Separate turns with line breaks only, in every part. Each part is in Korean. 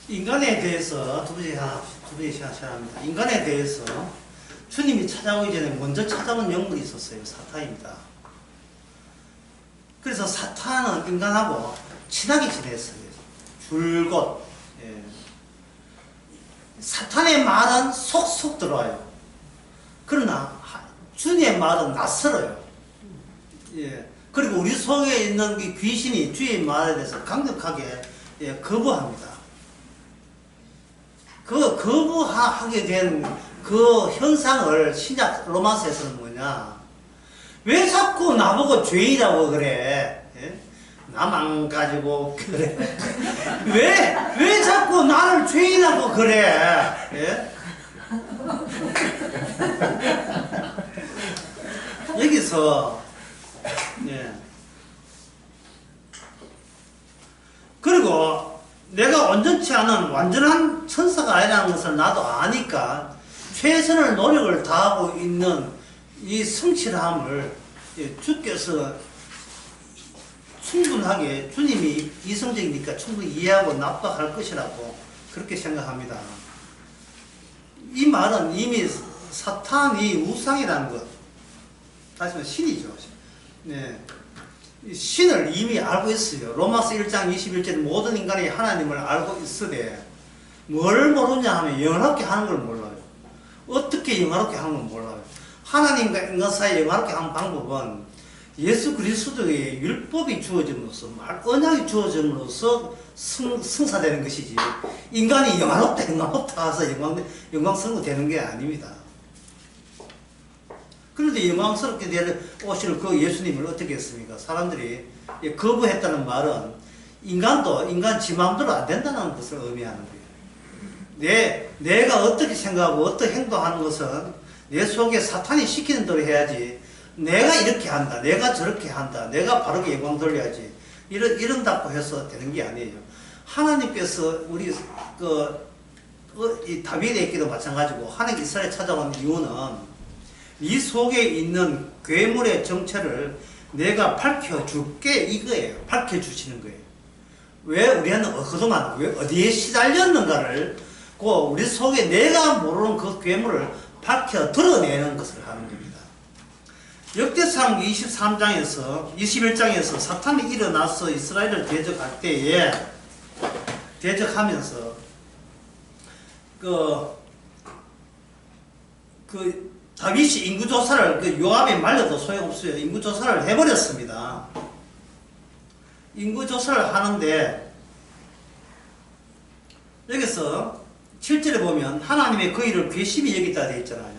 인간에 대해서 두 번째 시작합니다. 인간에 대해서 주님이 찾아오기 전에 먼저 찾아온 영물이 있었어요. 사탄입니다. 그래서 사탄은 인간하고 친하게 지냈어요. 줄곧. 예. 사탄의 말은 속속 들어와요. 그러나 주님의 말은 낯설어요. 예. 그리고 우리 속에 있는 이 귀신이 주의 말에 대해서 강력하게 거부합니다. 그 거부하게 된 그 현상을 신약 로마서에서는 뭐냐? 왜 자꾸 나보고 죄인이라고 그래? 예? 나만 가지고 그래? 왜 자꾸 나를 죄인이라고 그래? 예? 여기서 예. 그리고 내가 온전치 않은 완전한 천사가 아니라는 것을 나도 아니까 최선을 노력을 다하고 있는 이 성실함을 주께서 충분하게 주님이 이성적이니까 충분히 이해하고 납득할 것이라고 그렇게 생각합니다. 이 말은 이미 사탄이 우상이라는 것, 다시 말해 신이죠. 네. 신을 이미 알고 있어요. 로마서 1장 21절 모든 인간이 하나님을 알고 있으되 뭘 모르냐 하면 영화롭게 하는 걸 몰라요. 어떻게 영화롭게 하는 걸 몰라요. 하나님과 인간 사이에 영화롭게 하는 방법은 예수 그리스도의 율법이 주어짐으로써 언약이 주어짐으로써 성사되는 것이지 인간이 영화롭다 해서 영광스럽게 되는 게 아닙니다. 그런데 영광스럽게 오실 그 예수님을 어떻게 했습니까? 사람들이 거부했다는 말은 인간 지 마음대로 안 된다는 것을 의미하는 거예요. 내가 어떻게 생각하고 어떻게 행동하는 것은 내 속에 사탄이 시키는 대로 해야지 내가 이렇게 한다, 내가 저렇게 한다, 내가 바르게 영광 돌려야지 이런다고 해서 되는 게 아니에요. 하나님께서 우리 이 다윗에게도 마찬가지고 하나님 이스라엘 찾아온 이유는 이 속에 있는 괴물의 정체를 내가 밝혀줄게 이거예요. 밝혀주시는 거예요. 왜 우리는 그동안 어디에 시달렸는가를 우리 속에 내가 모르는 그 괴물을 밝혀 드러내는 것을 하는 겁니다. 역대상 21장에서 사탄이 일어나서 이스라엘을 대적할 때에 대적하면서 다윗이 인구조사를 요압이 말려도 소용없어요. 인구조사를 해버렸습니다. 인구조사를 하는데 여기서 7절에 보면 하나님의 그 일을 괘씸히 여기다 되어 있잖아요.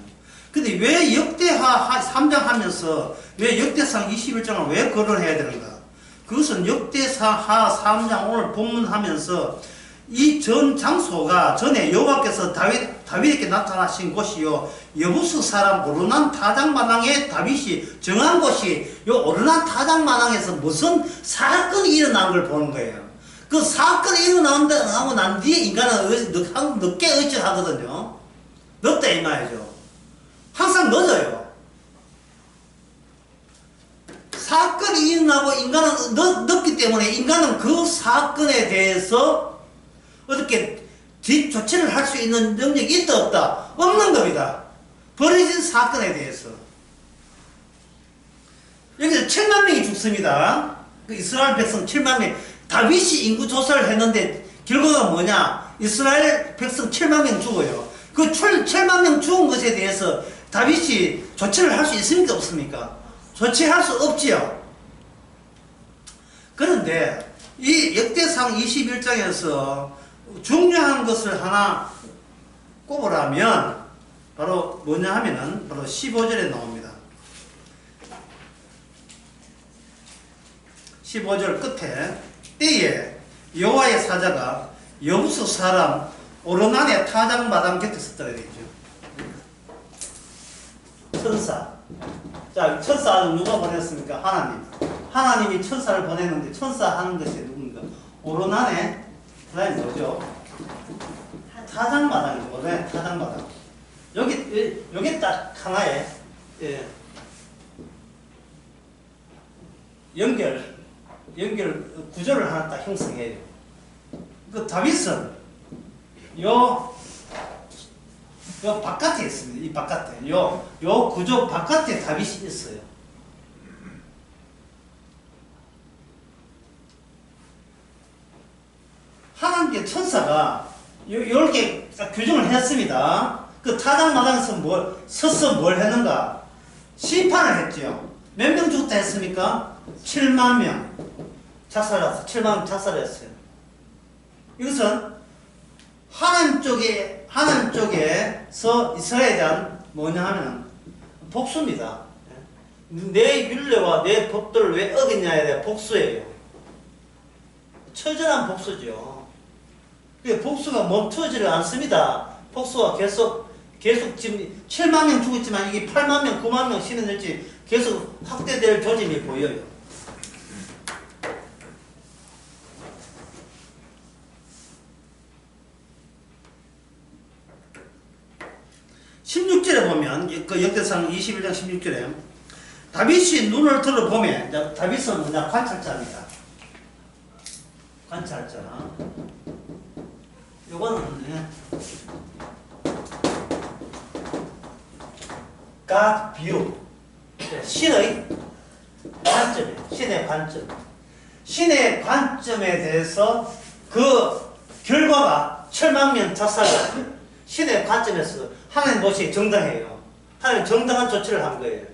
근데 왜 역대하 3장 하면서 왜 역대상 21장을 왜 거론해야 되는가? 그것은 역대하 3장 오늘 본문하면서 이 전 장소가 전에 여호와께서 다윗에게 나타나신 곳이요 여부스 사람 오르난 타작마당에 다윗이 정한 곳이 요 오르난 타작마당에서 무슨 사건이 일어난 걸 보는 거예요. 그 사건이 일어나고 난 뒤에 인간은 늦게 의식하거든요. 늦다 이 말이죠. 항상 늦어요. 사건이 일어나고 인간은 늦기 때문에 인간은 그 사건에 대해서 어떻게 뒷조치를 할 수 있는 능력이 있다 없다? 없는 겁니다. 벌어진 사건에 대해서. 여기서 7만 명이 죽습니다. 그 이스라엘 백성 7만 명. 다윗이 인구 조사를 했는데 결과가 뭐냐? 이스라엘 백성 7만 명 죽어요. 그 7만 명 죽은 것에 대해서 다윗이 조치를 할 수 있습니까? 없습니까? 조치할 수 없지요. 그런데 이 역대상 21장에서 중요한 것을 하나 꼽으라면 바로 뭐냐 하면은 바로 15절에 나옵니다. 15절 끝에 때에 여호와의 사자가 여부스 사람 오르난의 타작마당 곁에 섰더라 되죠. 천사. 자, 천사는 누가 보냈습니까? 하나님. 하나님이 천사를 보냈는데 천사 하는 것이 누굽니까? 오르난의 그다음에 뭐죠? 타작마당이죠. 오르난의 타작마당. 여기 딱 하나의 연결 구조를 하나 딱 형성해야 돼요. 그 다윗은 요 바깥에 있습니다. 이 바깥에. 요 구조 바깥에 다윗이 있어요. 하나님께 천사가 요렇게 규정을 했습니다. 그 타당마당에서 서서 뭘 했는가? 심판을 했죠. 몇 명 죽었다 했습니까? 7만 명 작살났어. 7만 명 작살했어요. 이것은 하나님 쪽에서 이스라엘에 대한 뭐냐 하면 복수입니다. 내 율례와 내 법도를 왜 어겼냐에 대한 복수예요. 처절한 복수죠. 복수가 멈추지를 않습니다. 복수가 계속 지금 7만 명 죽었지만 이게 8만 명, 9만 명 실현될지 계속 확대될 조짐이 보여요. 그 역대상 21장 16절에 다윗이 눈을 들어보면 다윗은 뭐냐? 관찰자입니다. 관찰자. 요거는 God view. 신의 관점이에요. 신의 관점. 신의 관점에 대해서 그 결과가 7만 명 작살났어요. 신의 관점에서 하나님 보시기에 정당해요. 하나님 정당한 조치를 한 거예요.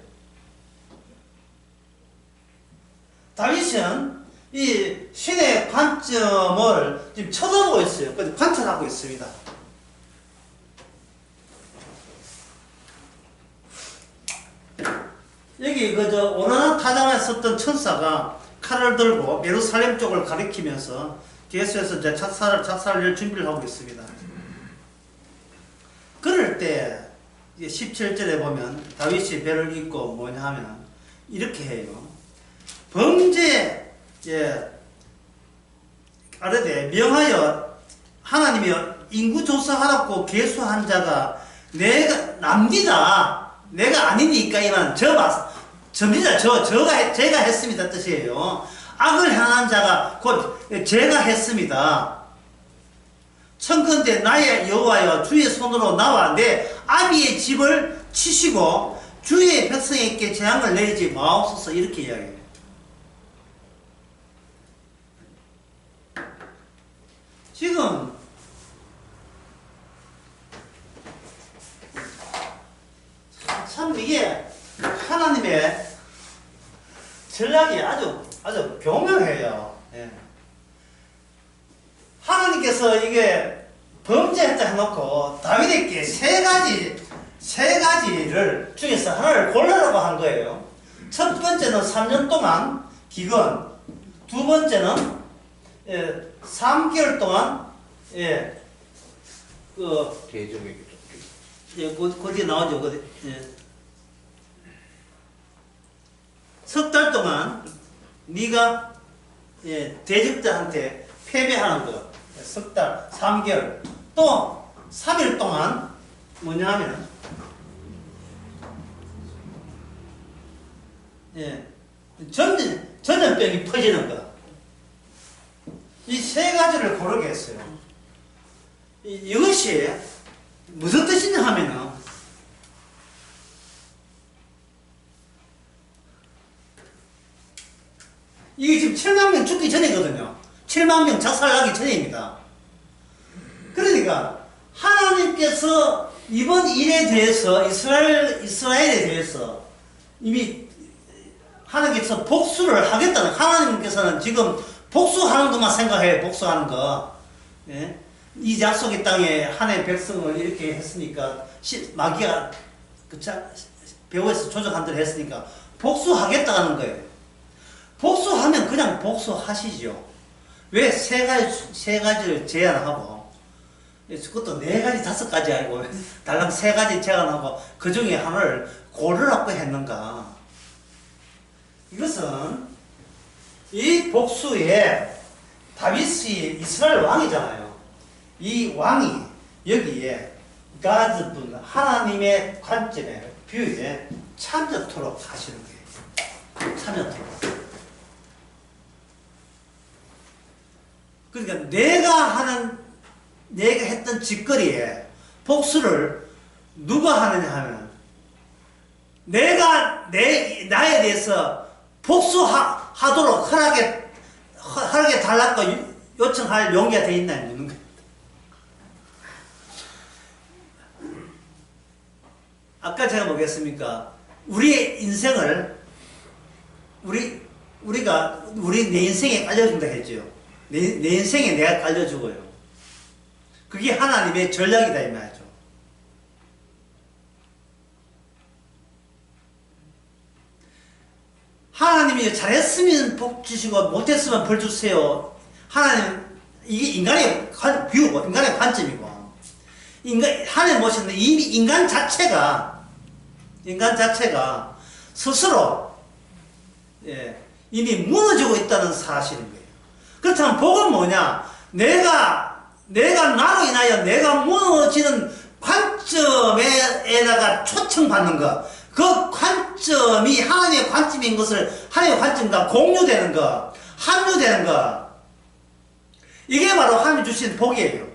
다윗은 이 신의 관점을 지금 쳐다보고 있어요. 관찰하고 있습니다. 여기 오나나 타당에 섰던 천사가 칼을 들고 예루살렘 쪽을 가리키면서 계속해서 이제 작살을 준비를 하고 있습니다. 그럴 때 17절에 보면 다윗이 배를 잇고 뭐냐 하면 이렇게 해요. 범죄 아래되 명하여 하나님이 인구조사하라고 계수한 자가 내가 납니다. 내가 아니니까 이만 접니다. 제가 했습니다 뜻이에요. 악을 행한 자가 곧 제가 했습니다. 청컨대 나의 여호와여 주의 손으로 나와 내 아비의 집을 치시고 주의 백성에게 재앙을 내리지 마옵소서 이렇게 이야기해요. 지금 참 이게 하나님의 전략이 아주 교묘해요. 예. 하나님께서 이게 범죄했다 해놓고 다윗에게 세 가지를 중에서 하나를 골라라고 한 거예요. 첫 번째는 3년 동안 기근, 두 번째는 3개월 동안 거기에 나오죠. 석 달 동안 네가 대적자한테 패배하는 거. 석 달, 3개월. 또 3일 동안 뭐냐 하면 전염병이 퍼지는 거. 이 세 가지를 고르게 했어요. 이것이 무슨 뜻이냐 하면은 이게 지금 7만 명 죽기 전이거든요. 7만 명 작살나기 전입니다. 그러니까 하나님께서 이번 일에 대해서 이스라엘에 대해서 이미 하나님께서 복수를 하겠다는, 하나님께서는 지금 복수하는 것만 생각해요. 복수하는 거. 예? 이 약속의 땅에 하나님의 백성을 이렇게 했으니까 마귀가 배후에서 조작한 대로 했으니까 복수하겠다는 거예요. 복수하면 그냥 복수하시죠. 왜 세 가지를 제안하고 그것도 4가지 5가지 아니고 달랑 3가지 제안하고 그 중에 하나를 고르라고 했는가? 이것은 이 복수에 다윗이 이스라엘 왕이잖아요. 이 왕이 여기에 God's 분 하나님의 관점에 뷰에 참여토록 하시는 거예요. 참여토록. 그러니까 내가 하는 내가 했던 짓거리에 복수를 누가 하느냐 하면 내가 나에 대해서 복수하도록 허락해 달라고 요청할 용기가 돼 있나 묻는 거예요. 아까 제가 뭐겠습니까? 우리의 인생을 우리가 내 인생에 깔려준다 했죠. 내 인생에 내가 깔려주고요. 그게 하나님의 전략이다 이 말이죠. 하나님이 잘했으면 복 주시고 못했으면 벌 주세요. 하나님 이게 인간의 뷰고 인간의 관점이고 하나님 보시는데 이미 인간 자체가 스스로 이미 무너지고 있다는 사실인 거예요. 그렇다면 복은 뭐냐? 내가 나로 인하여 내가 무너지는 관점에다가 초청받는 것, 그 관점이 하나님의 관점인 것을 하나님의 관점과 공유되는 것, 합류되는 것, 이게 바로 하나님 주신 복이에요.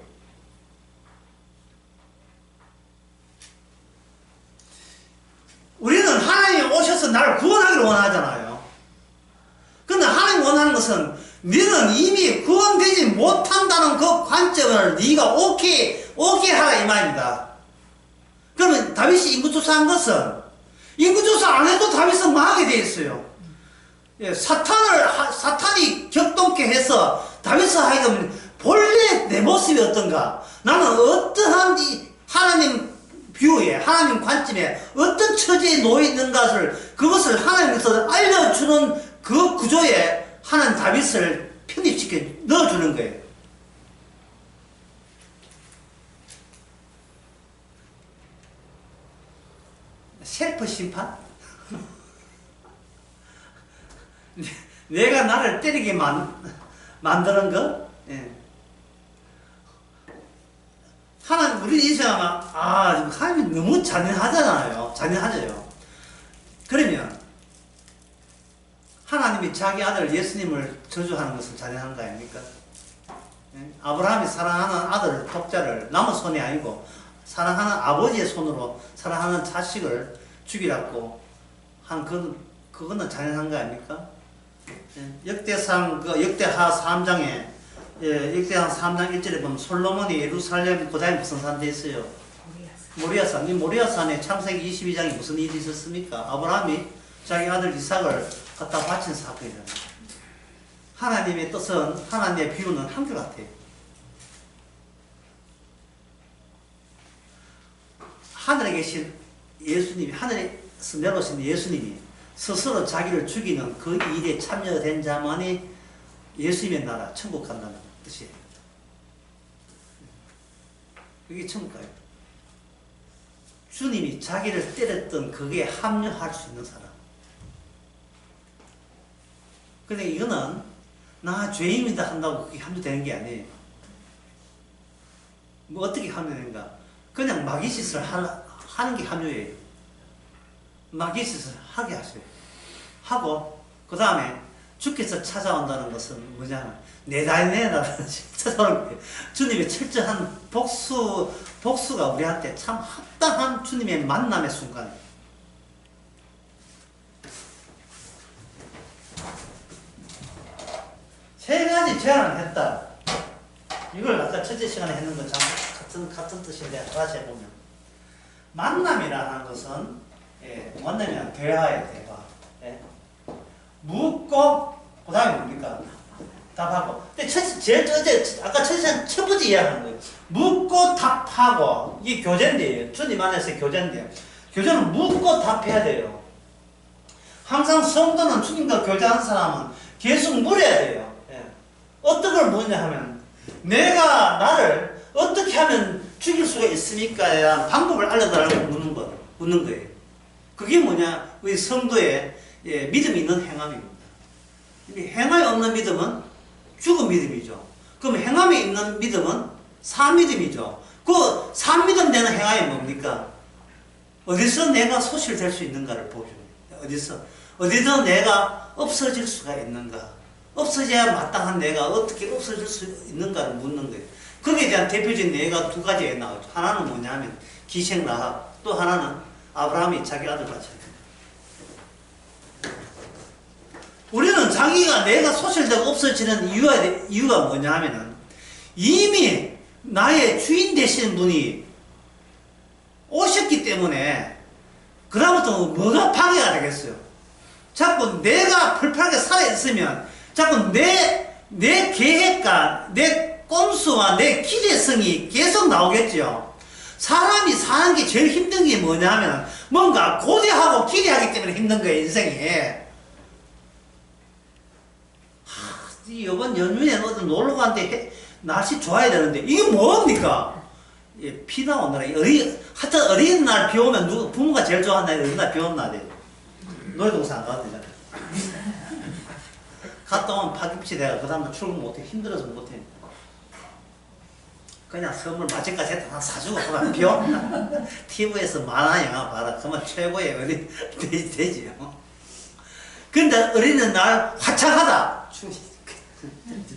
우리는 하나님이 오셔서 나를 구원하기를 원하잖아요. 그런데 하나님이 원하는 것은 너는 이미 구원되지 못한다는 그 관점을 네가 오케이 하라 이 말입니다. 그러면 다윗이 인구조사한 것은 인구조사 안 해도 다윗은 망하게 되어 있어요. 사탄이 격동케 해서 다윗을 하여금 본래 내 모습이 어떤가? 나는 어떠한 하나님 뷰에, 하나님 관점에 어떤 처지에 놓여 있는 그것을 하나님께서 알려주는 그 구조에 하나님 다윗을 편입시켜 넣어주는 거예요. 셀프 심판? 내가 나를 때리게 만드는 거? 예. 하나님, 우리 인생하면, 하나님이 너무 잔인하잖아요. 잔인하죠. 그러면, 하나님이 자기 아들 예수님을 저주하는 것은 잔인한 거 아닙니까? 예? 아브라함이 사랑하는 아들, 독자를 남의 손이 아니고, 사랑하는 아버지의 손으로 사랑하는 자식을 죽이라고 한 그거는 잔인한 거 아닙니까? 예? 역대상, 역대하 3장에 역대상 3장 1절에 보면 솔로몬이 예루살렘 그 다음에 무슨 산 돼 있어요? 모리아산. 이 모리아산에 창세기 22장에 무슨 일이 있었습니까? 아브라함이 자기 아들 이삭을 갖다 바친 사건이잖아요. 하나님의 뜻은, 하나님의 비유는 한결같아요. 하늘에 계신 예수님이, 하늘에서 내려오신 예수님이 스스로 자기를 죽이는 그 일에 참여된 자만이 예수님의 나라, 천국 간다는 뜻이에요. 그게 천국 가요. 주님이 자기를 때렸던 그게 합류할 수 있는 사람. 근데 이거는 나 죄인이다 한다고 그게 합류되는 게 아니에요. 뭐 어떻게 합류되는가? 그냥 마귀짓을 하는 게 합류예요. 마귀짓을 하게 하세요. 하고 그 다음에 주께서 찾아온다는 것은 뭐냐면 내 나라는 찾아오는 거예요. 주님의 철저한 복수가 우리한테 참 합당한 주님의 만남의 순간이에요. 세 가지 제안을 했다. 이걸 아까 첫째 시간에 했는 거 같은 뜻인데 다시 해보면 만남이라는 것은 만나면 대화예요. 대화. 묻고 그 다음에 뭡니까? 답하고. 근데 아까 첫 번째 이야기하는 거예요. 묻고 답하고. 이게 교제인데요. 주님 안에서의 교제인데요. 교제는 묻고 답해야 돼요. 항상 성도는 주님과 교제하는 사람은 계속 물어야 돼요. 어떤 걸 묻냐 하면 내가 나를 어떻게 하면 죽일 수가 있습니까? 에 대한 방법을 알려달라고 묻는 거예요. 그게 뭐냐? 우리 성도의 믿음이 있는 행함입니다. 행함이 없는 믿음은 죽은 믿음이죠. 그럼 행함이 있는 믿음은 산 믿음이죠. 그 산 믿음 되는 행함이 뭡니까? 어디서 내가 소실될 수 있는가를 보여줍니다. 어디서 내가 없어질 수가 있는가? 없어져야 마땅한 내가 어떻게 없어질 수 있는가를 묻는 거예요. 거기에 대한 대표적인 예가 두 가지가 나오죠. 하나는 뭐냐면 기생 라합, 또 하나는 아브라함이 자기 아들 바쳤다. 우리는 자기가 내가 소실되고 없어지는 이유가 뭐냐 하면은 이미 나의 주인 되시는 분이 오셨기 때문에 그다음부터 뭐가 방해가 되겠어요. 자꾸 내가 불편하게 살아있으면 자꾸 내 계획과 내 꼼수와 내 기대성이 계속 나오겠죠. 사람이 사는 게 제일 힘든 게 뭐냐 하면 뭔가 고대하고 기대하기 때문에 힘든 거예요, 인생이. 이번 연휴에 어디 놀러 가는데 날씨 좋아야 되는데 이게 뭡니까? 예, 비 나온 날, 하여튼 어린이날 비 오면 부모가 제일 좋아하는 날이 어린이날 비 오는 날이에요. 놀이동산 안 가도 되잖아요. 갔다 오면 파김치 내가 그 다음날 출근 못해. 힘들어서 못해. 그냥 선물 마침까지 했다 하나 사주고 그만 비 온다. TV에서 만화 영화 봐라. 그만 최고의 어린 되지요. 근데 어린이날 화창하다.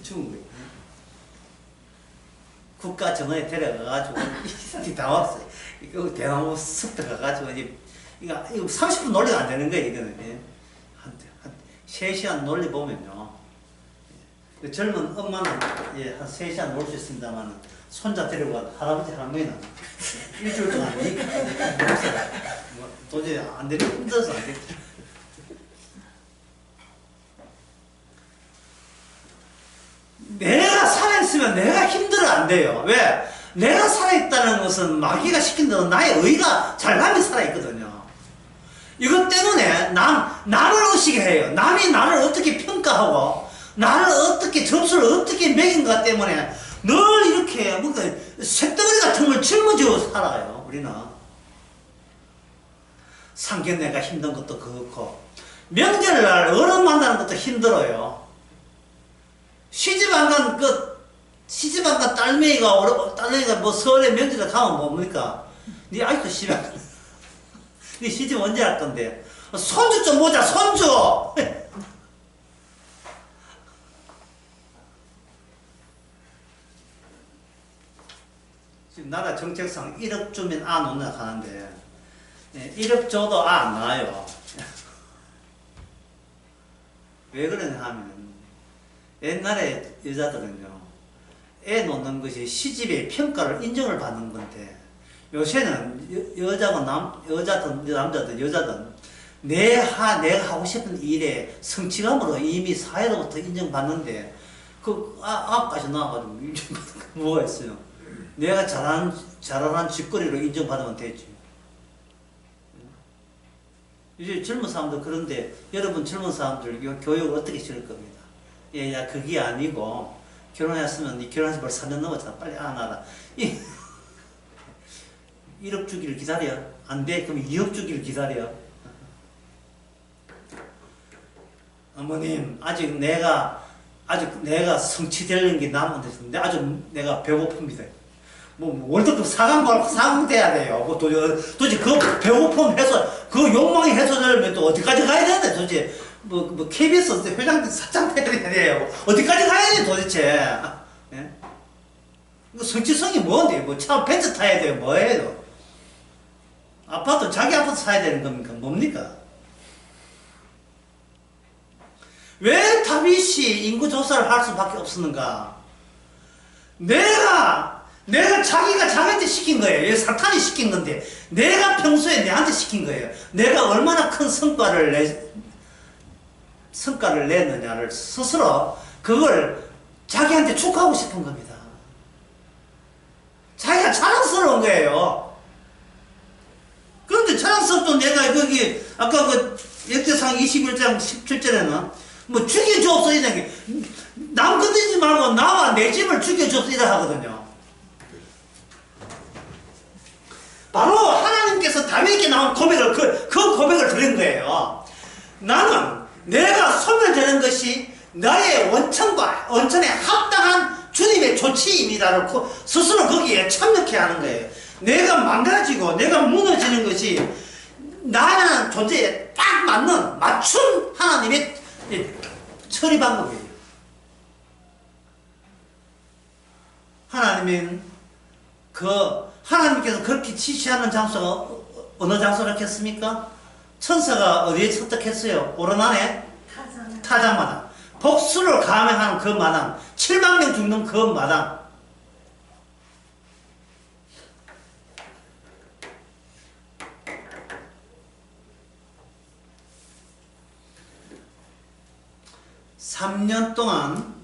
추운 거예요. 국가 정원에 데려가가지고 다 왔어요. 이거 대나무 숲 들어가가지고 이거 30분 놀리가 안 되는 거예요. 이거는 한 3시간 놀리 보면요. 젊은 엄마는 한 3시간 놀 수 있습니다만 손자 데리고 할아버지 할머니는 일주일 동안 도저히 안 되고 힘들어서 안 되죠. 내가 살아있으면 내가 힘들어 안 돼요. 왜? 내가 살아있다는 것은 마귀가 시킨 대로 나의 의가 잘남이 살아있거든요. 이것 때문에 나를 의식을 해요. 남이 나를 어떻게 평가하고 나를 어떻게 점수를 어떻게 매긴가 때문에 늘 이렇게 뭔가 쇳덩어리 같은 걸 짊어지고 살아요. 우리는 상견례가 힘든 것도 그렇고 명절날 어른 만나는 것도 힘들어요. 시집 안 간 딸내미가 뭐 서울에 명절에 가면 뭡니까? 니 아직도 시집 안 가. 니 시집 언제 할 건데? 손주 좀 보자, 손주! 지금 나라 정책상 1억 주면 놓는다 하는데, 1억 줘도 안 나와요. 왜 그러냐 하면, 옛날에 여자들은요, 애 놓는 것이 시집의 평가를 인정을 받는 건데, 요새는 여자든 남자든 내가 하고 싶은 일에 성취감으로 이미 사회로부터 인정받는데, 앞까지 나와가지고 인정받는 거 뭐가 있어요? 내가 잘하는 짓거리로 인정받으면 되지. 이제 젊은 사람들 그런데, 여러분 젊은 사람들 교육을 어떻게 시킬 겁니다. 야, 그게 아니고, 결혼했으면, 결혼해서 벌써 3년 넘었잖아. 빨리 안아라. 1억 주기를 기다려. 안 돼? 그럼 2억 주기를 기다려. 어머님, 아직 내가 성취되는 게 남았는데, 아주 내가 배고픕니다. 월드컵 4강 돼야 돼요. 도대체 그 배고픔 해소, 그 욕망이 해소되려면 또 어디까지 가야 되는데, 도대체. KBS 회장 사장 해야 돼요. 어디까지 가야 돼, 도대체. 예? 성취성이 뭔데? 차 벤츠 타야 돼요? 뭐예요? 자기 아파트 사야 되는 겁니까? 뭡니까? 왜 다윗이 인구조사를 할 수밖에 없었는가? 내가 자기가 자기한테 시킨 거예요. 사탄이 시킨 건데, 내가 평소에 내한테 시킨 거예요. 내가 얼마나 큰 성과를 냈느냐를 스스로 그걸 자기한테 축하하고 싶은 겁니다. 자기가 자랑스러운 거예요. 그런데 자랑스럽던 내가 거기 아까 그 역대상 21장 17절에는 뭐 죽여주옵소서 이런 게 남 건드리지 말고 나와 내 집을 죽여주옵소서 이라 하거든요. 바로 하나님께서 다윗에게 나온 고백을 그 고백을 드린 거예요. 나는 내가 소멸되는 것이 나의 원천에 합당한 주님의 조치입니다를 스스로 거기에 참여케 하는 거예요. 내가 망가지고 내가 무너지는 것이 나라는 존재에 딱 맞춘 하나님의 처리 방법이에요. 아니면 하나님께서 그렇게 지시하는 장소가 어느 장소라겠습니까? 천사가 어디에 설득했어요? 오르난에 타작마당. 복수를 감행하는 그 마당. 7만 명 죽는 그 마당. (3년) 동안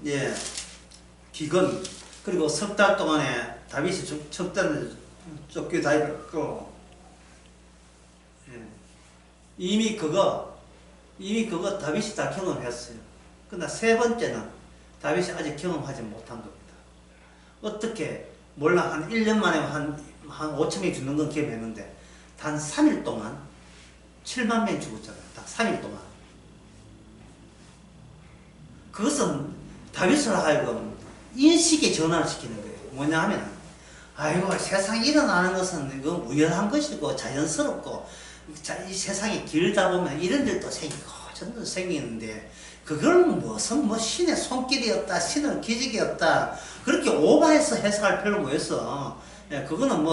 기근 그리고 석 달 동안에 다윗이 척단을 쫓겨다녔고 이미 그거 다윗이 다 경험했어요. 그러나 세 번째는 다윗이 아직 경험하지 못한 겁니다. 어떻게 몰라 한 1년 만에 한 5천 명이 죽는 건 기억했는데 단 3일 동안 7만 명이 죽었잖아요. 딱 3일 동안. 그것은 다윗을 하여금 인식의 전환을 시키는 거예요. 뭐냐 하면 아이고 세상에 일어나는 것은 이건 우연한 것이고 자연스럽고 이 세상이 길다 보면 이런 일도 생기고 저런 일도 생기는데 그걸 무슨 신의 손길이었다 신의 기적이었다 그렇게 오버해서 해석할 필요는 뭐였어. 그거는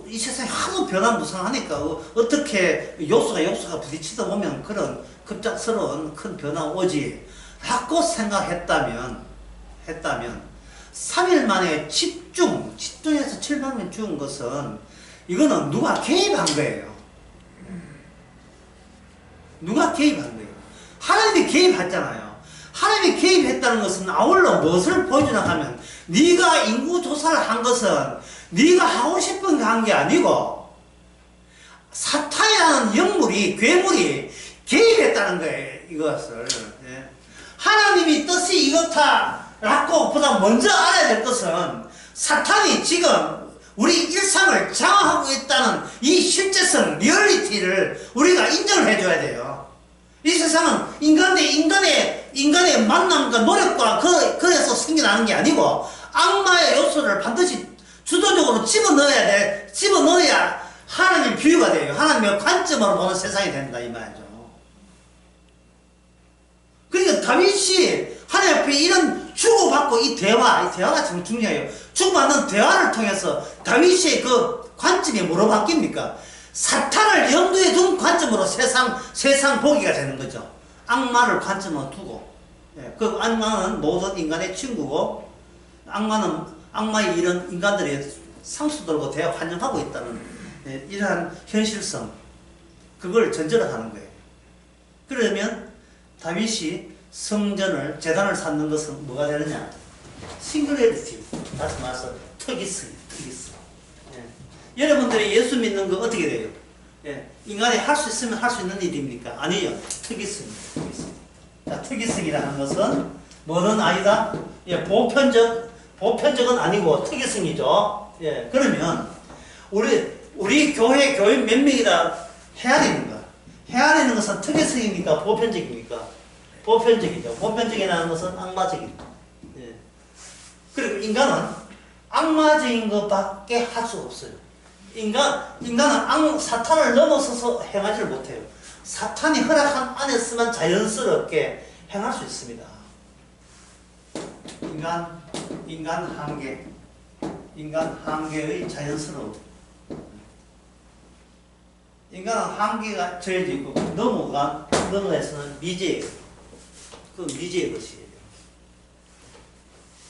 이 세상이 하도 변화무쌍하니까 어떻게 요소가 부딪히다 보면 그런 급작스러운 큰 변화가 오지 라고 생각했다면 3일 만에 집중해서 7만 명 죽은 것은 이거는 누가 개입한 거예요. 누가 개입한 거예요? 하나님이 개입했잖아요. 하나님이 개입했다는 것은 아울러 무엇을 보여주나 하면 네가 인구 조사를 한 것은 네가 하고 싶은 게 한 게 아니고 사탄이라는 영물이 괴물이 개입했다는 거예요. 이것을 하나님이 뜻이 이렇다라고 보다 먼저 알아야 될 것은 사탄이 지금 우리 일상을 장악하고 있다는 이 실제성, 리얼리티를 우리가 인정을 해줘야 돼요. 이 세상은 인간의 만남과 노력과 그에서 생겨나는 게 아니고 악마의 요소를 반드시 주도적으로 집어넣어야 하나님 비유가 돼요. 하나님의 관점으로 보는 세상이 된다 이 말이죠. 그러니까 다윗이 하나님 앞에 이런 주고받고 이 대화가 참 중요해요. 주고받는 대화를 통해서 다윗의 그 관점이 뭐로 바뀝니까? 사탄을 염두에 둔 관점으로 세상 보기가 되는 거죠. 악마를 관점으로 두고 그 악마는 모든 인간의 친구고 악마의 이런 인간들이 상수 들고 대화 환영하고 있다는 이러한 현실성 그걸 전제로 하는 거예요. 그러면 다윗이 성전을 제단을 쌓는 것은 뭐가 되느냐? 싱글레리티 다시 말해서 특이성. 여러분들이 예수 믿는 거 어떻게 돼요? 인간이 할 수 있으면 할 수 있는 일입니까? 아니요. 특이성입니다. 자, 특이성이라는 것은 뭐는 아니다? 보편적은 아니고 특이성이죠. 그러면 우리 교인 몇 명이다 헤아리는 거. 헤아리는 것은 특이성입니까? 보편적입니까? 보편적이죠. 보편적이라는 것은 악마적입니다. 그리고 인간은 악마적인 것밖에 할 수가 없어요. 인간은 사탄을 넘어서서 행하지를 못해요. 사탄이 허락한 안에서만 자연스럽게 행할 수 있습니다. 인간 한계의 자연스러움. 인간은 한계가 저해지고 넘어해서는 미제예요. 그 미제의 것이에요.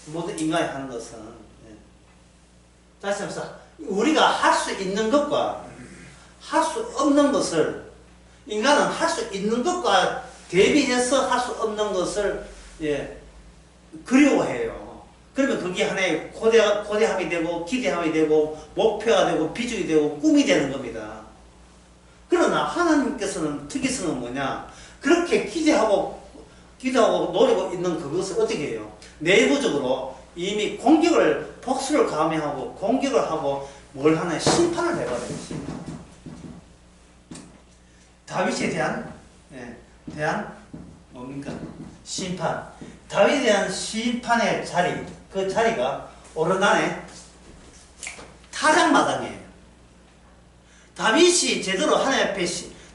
모든 인간이 하는 것은 다시 말해서 우리가 할 수 있는 것과 할 수 없는 것을 인간은 할 수 있는 것과 대비해서 할 수 없는 것을 그리워해요. 그러면 그게 하나의 고대함이 되고 기대함이 되고 목표가 되고 비전이 되고 꿈이 되는 겁니다. 그러나 하나님께서는 특이성은 뭐냐? 그렇게 기대하고 노리고 있는 그것을 어떻게 해요? 내부적으로 이미 복수를 감행하고 공격을 하고 뭘 하나요? 심판을 해버려요. 심판. 다윗에 대한 뭡니까? 심판. 다윗에 대한 심판의 자리, 그 자리가 오르난의 타작마당이에요. 다윗이 제대로 하나님 앞에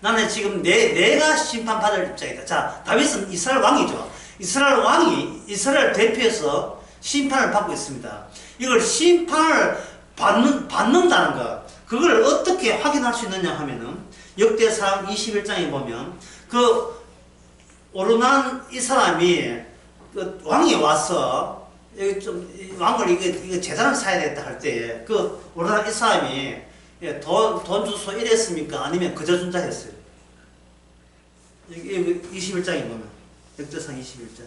나는 지금 내가 심판받을 입장이다. 자, 다윗은 이스라엘 왕이죠. 이스라엘 왕이 이스라엘 대표해서 심판을 받고 있습니다. 이걸 심판을 받는다는 것, 그걸 어떻게 확인할 수 있느냐 하면은 역대상 21장에 보면 그 오르난 이 사람이 그 왕이 와서 여기 좀 왕을 이거 재단을 사야 되겠다 할 때에 그 오르난 이 사람이 돈 주소 이랬습니까? 아니면 그저 준자 했어요. 여기 21장에 보면 역대상 21장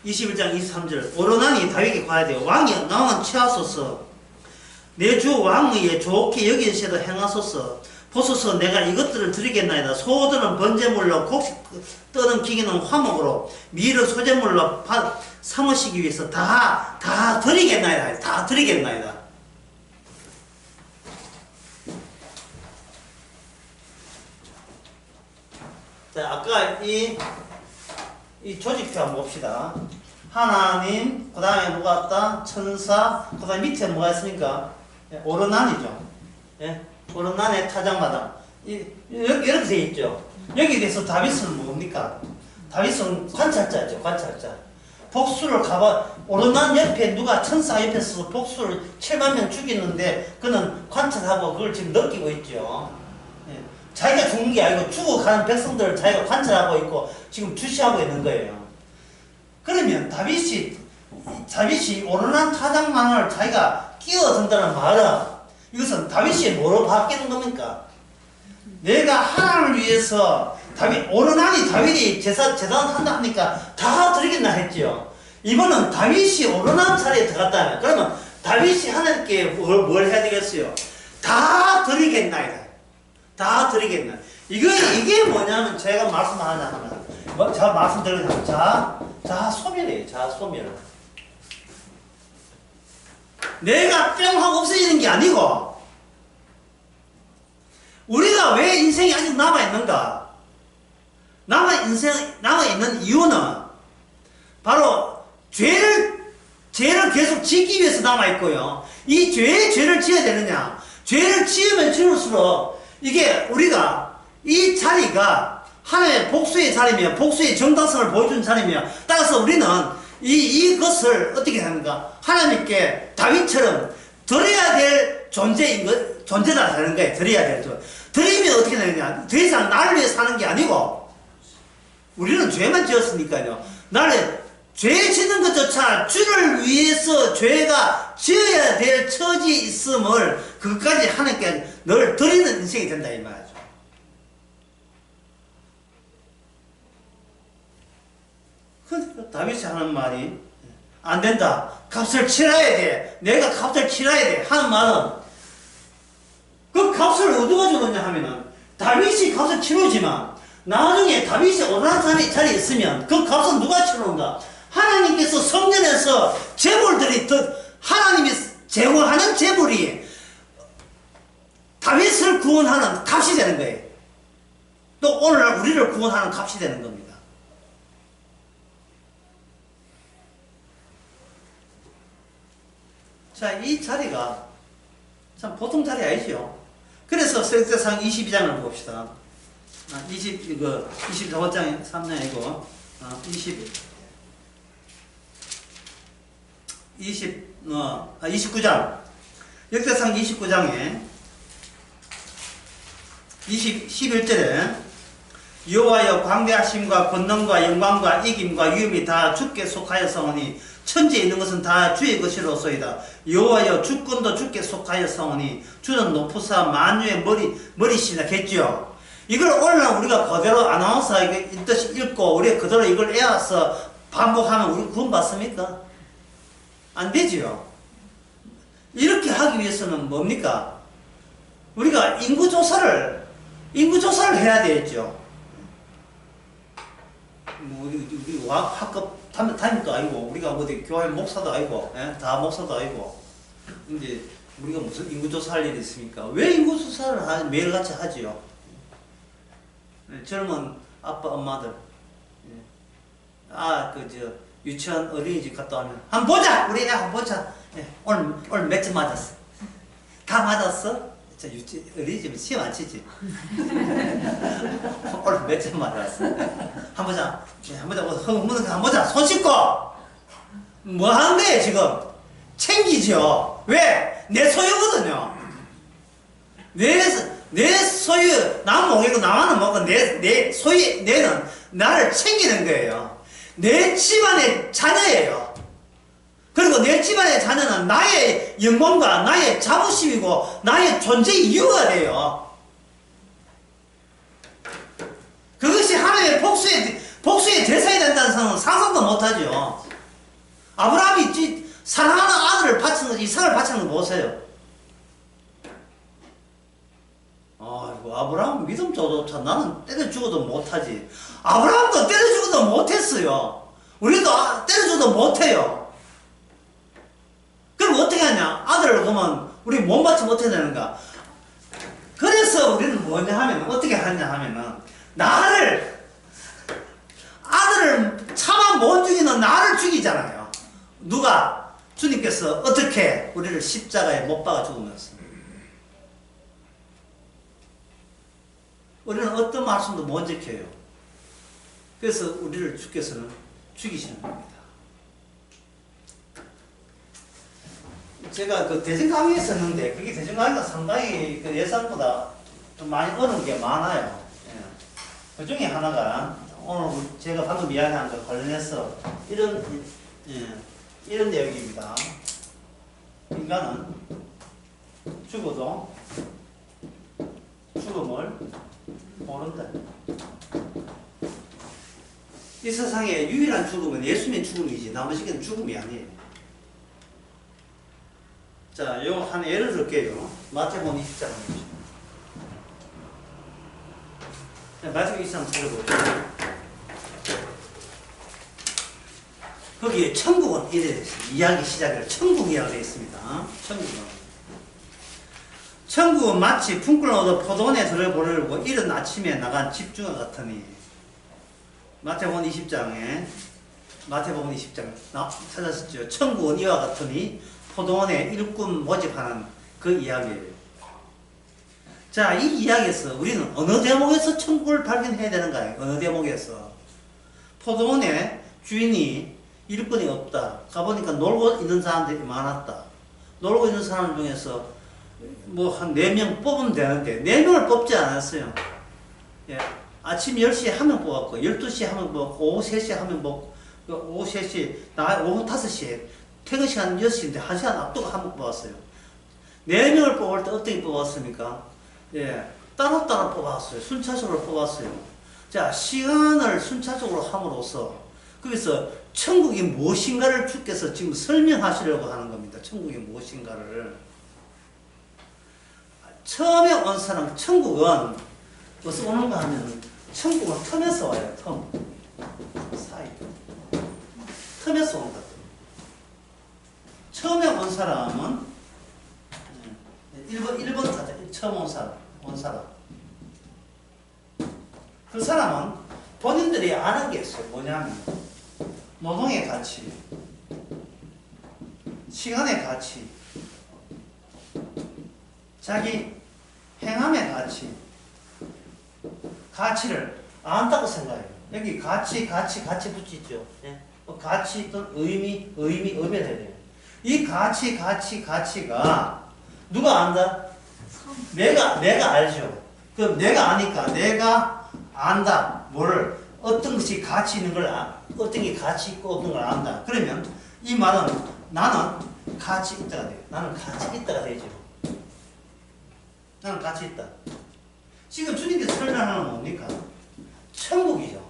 21장 23절 오르난이 다윗에게 가야되어 왕은 취하소서 내 주 왕의 좋게 여기시도 행하소서 보소서 내가 이것들을 드리겠나이다. 소들은 번제물로 곡식 떠는 기계는 화목으로 밀을 소제물로 삼으시기 위해서 다 드리겠나이다. 다 드리겠나이다. 자, 아까 이 조직표 한번 봅시다. 하나님, 그 다음에 뭐가 왔다? 천사, 그 다음에 밑에 뭐가 있습니까? 오르난이죠. 예? 오르난의 타작마당. 이렇게 되어 있죠. 여기에 대해서 다윗은 뭡니까? 다윗은 관찰자죠, 관찰자. 복수를 오르난 옆에 누가 천사 옆에 서서 복수를 7만 명 죽이는데 그는 관찰하고 그걸 지금 느끼고 있죠. 예. 자기가 죽는 게 아니고 죽어가는 백성들을 자기가 관찰하고 있고 지금 주시하고 있는 거예요. 그러면 다윗이 오르난 타작만을 자기가 끼어든다는 말은 이것은 다윗이 뭐로 바뀌는 겁니까? 내가 하나님을 위해서 오르난이 다윗이 제단한다 하니까 다 드리겠나 했죠. 이번은 다윗이 오르난 자리에 들어갔다면 그러면 다윗이 하나님께 뭘 해야 되겠어요? 다 드리겠나이다. 다 드리겠나. 이게 뭐냐면 제가 말씀하자면 제가 말씀드리는 자 소멸이에요. 자 소멸. 내가 뿅 하고 없어지는 게 아니고 우리가 왜 인생이 아직 남아있는가? 남아있는 이유는 바로 죄를 계속 짓기 위해서 남아있고요. 이 죄를 지어야 되느냐? 죄를 지으면 지을수록 이게 우리가 이 자리가 하나님의 복수의 자리며 복수의 정당성을 보여주는 자리며 따라서 우리는 이것을 어떻게 하는가? 하나님께 다윗처럼 드려야 될 존재다 되는 거예요. 드려야 될 존재. 드리면 어떻게 되느냐? 더 이상 나를 위해 사는 게 아니고 우리는 죄만 지었으니까요. 나를 죄 짓는 것조차 주를 위해서 죄가 지어야 될 처지 있음을 그것까지 하나님께 늘 드리는 인생이 된다 이 말이죠. 그러니까 다윗이 하는 말이 안 된다. 값을 치러야 돼. 내가 값을 치러야 돼. 하는 말은 그 값을 어디가 주느냐 하면은 다윗이 값을 치르지만 나중에 다윗이 오르난 자리에 있으면 그 값은 누가 치르는가? 하나님께서 성전에서 제물들이 하나님이 제공하는 제물이 다윗을 구원하는 값이 되는 거예요. 또 오늘날 우리를 구원하는 값이 되는 겁니다. 자, 이 자리가 참 보통 자리 아니죠. 그래서 역대상 22장을 봅시다. 24장에 3장이고 29장 역대상 29장에 11절에 여호와여 광대하심과 권능과 영광과 이김과 위엄이 다 주께 속하였사오니 천지에 있는 것은 다 주의 것이로소이다. 여호와여 주권도 주께 속하였사오니 주는 높으사 만유의 머리시다 겠지요. 이걸 오늘날 우리가 그대로 아나운서 읽듯이 읽고 우리가 그대로 이걸 외워서 반복하면 우리 구원 받습니까? 안 되지요. 이렇게 하기 위해서는 뭡니까? 우리가 인구조사를 해야 되겠죠. 우리 학급 담임도 아니고 우리가 어디 교회 목사도 아니고 다 목사도 아니고 근데 우리가 무슨 인구조사할 일이 있습니까? 왜 인구조사를 매일같이 하지요? 젊은 아빠 엄마들 유치원 어린이집 갔다 오면 한번 보자! 우리 애 한번 보자! 오늘 몇 점 맞았어? 다 맞았어? 자, 어린이집에 시험 안 치지? 오늘 몇 점 맞았어? 한 보자. 한 보자. 손 씻고! 뭐 하는 거예요, 지금? 챙기죠? 왜? 내 소유거든요. 내 소유, 남 먹이고 나만은 먹고, 내 소유, 내는 나를 챙기는 거예요. 내 집안의 자녀예요. 그리고 내 집안의 자녀는 나의 영광과 나의 자부심이고 나의 존재 이유가 돼요. 그것이 하나님의 복수의 대상이 된다는 사람은 상상도 못하죠. 아브라함이 사랑하는 아들을 바치는 거, 이삭을 바치는 거 보세요. 아이고, 아브라함 믿음조차 나는 때려 죽어도 못하지. 아브라함도 때려 죽어도 못했어요. 우리도 때려 죽어도 못해요. 그럼 어떻게 하냐? 아들을 보면 우리 몸받지 못해야 되는가? 그래서 우리는 뭐냐 하면, 어떻게 하냐 하면은, 아들을 차마 못 죽이는 나를 죽이잖아요. 누가? 주님께서 어떻게 우리를 십자가에 못 박아 죽으면서. 우리는 어떤 말씀도 못 지켜요. 그래서 우리를 주께서는 죽이시는 겁니다. 제가 그 대전 강의에 썼는데, 그게 대전 강의가 상당히 그 예상보다 좀 많이 어려운 게 많아요. 예. 그 중에 하나가, 오늘 제가 방금 이야기한 것 관련해서 이런 내용입니다. 인간은 죽어도 죽음을 모른다. 이 세상에 유일한 죽음은 예수님의 죽음이지, 나머지는 죽음이 아니에요. 자, 요 한 예를 들게요. 마태복음 20장. 마태복음 20장 찾아보죠. 거기에 천국은 이래 되어 있습니다. 이야기 시작을 천국이라고 되어 있습니다. 천국은 마치 품꾼을 얻어 포도원에 들어보려고 이른 아침에 나간 집주와 같으니. 마태복음 20장 찾았었죠. 천국은 이와 같으니 포도원에 일꾼 모집하는 그 이야기예요. 자, 이 이야기에서 우리는 어느 대목에서 천국을 발견해야 되는가요? 어느 대목에서? 포도원에 주인이 일꾼이 없다. 가보니까 놀고 있는 사람들이 많았다. 놀고 있는 사람 중에서 뭐 한 4명 뽑으면 되는데 4명을 뽑지 않았어요. 예. 아침 10시에 한 명 뽑았고 12시에 한 명 뽑았고 오후 3시에 한 명 뽑고 오후 3시, 오후 5시에 퇴근 시간 6시인데 1시간 앞두고 한 번 뽑았어요. 4명을 뽑을 때 어떻게 뽑았습니까? 예, 따로따로 뽑았어요. 순차적으로 뽑았어요. 자, 시간을 순차적으로 함으로써 거기서 천국이 무엇인가를 주께서 지금 설명하시려고 하는 겁니다. 천국이 무엇인가를. 처음에 온 사람, 천국은 무슨 오는가 하면 천국은 텀에서 와요. 텀. 사이. 텀에서 온다. 처음에 온 사람은 1번 타자. 처음 온 사람. 그 사람은 본인들이 아는 게 있어요. 뭐냐면 노동의 가치, 시간의 가치, 자기 행함의 가치를 안다고 생각해요. 여기 가치 붙이죠. 예? 가치 또는 의미를 해야 돼요. 이 가치가 누가 안다? 내가 알죠. 그럼 내가 아니까 내가 안다. 뭐를? 어떤 것이 가치 있는 걸 어떤 게 가치 있고 어떤 걸 안다. 그러면 이 말은 나는 가치 있다가 돼요. 나는 가치 있다가 되죠. 나는 가치 있다. 지금 주님께서 설명하는 건 뭡니까? 천국이죠.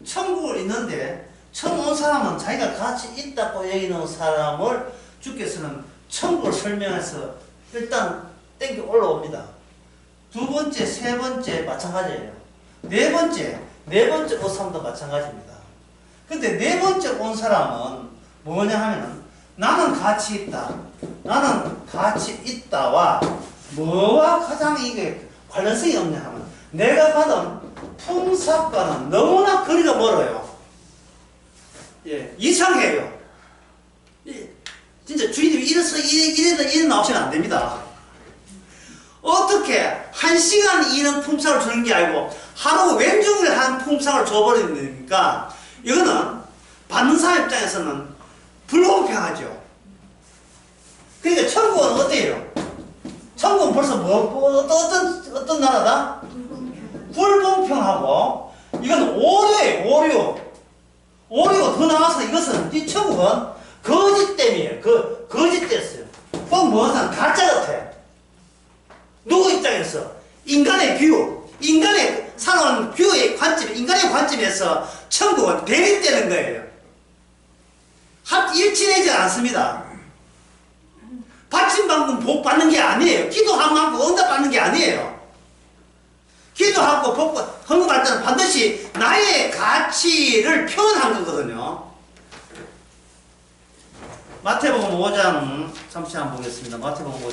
천국을 있는데 처음 온 사람은 자기가 가치 있다고 여기는 사람을 주께서는 천국을 설명해서 일단 땡겨 올라옵니다. 두 번째, 세 번째 마찬가지예요. 네 번째 온 사람도 마찬가지입니다. 근데 네 번째 온 사람은 뭐냐 하면은 나는 가치 있다. 나는 가치 있다와 뭐와 가장 이게 관련성이 없냐 하면 내가 받은 풍습과는 너무나 거리가 멀어요. 예, 이상해요. 진짜 주인님이 이래 나오시면 안 됩니다. 어떻게 1시간 일은 품삯을 주는 게 아니고 하루 왼종일 한 품삯을 줘버리니까 이거는 받는 사람 입장에서는 불공평하죠. 그러니까 천국은 어때요? 천국은 벌써 어떤 나라다? 불공평하고 이건 오류예요. 오류가 더 나와서 이것은 이 천국은 거짓됨이에요. 거짓됐어요. 꼭 뭐든 가짜 같아. 누구 입장에서 인간의 뷰, 인간의 살아온 뷰의 관점, 인간의 관점에서 천국은 대립되는 거예요. 일치되지 않습니다. 받침 만큼 복 받는 게 아니에요. 기도한 만큼 응답 받는 게 아니에요. 기도하고 복 응답 때는 반드시 나의 가치를 표현한 거거든요. 마태복음 5장 잠시 한번 보겠습니다. 마태복음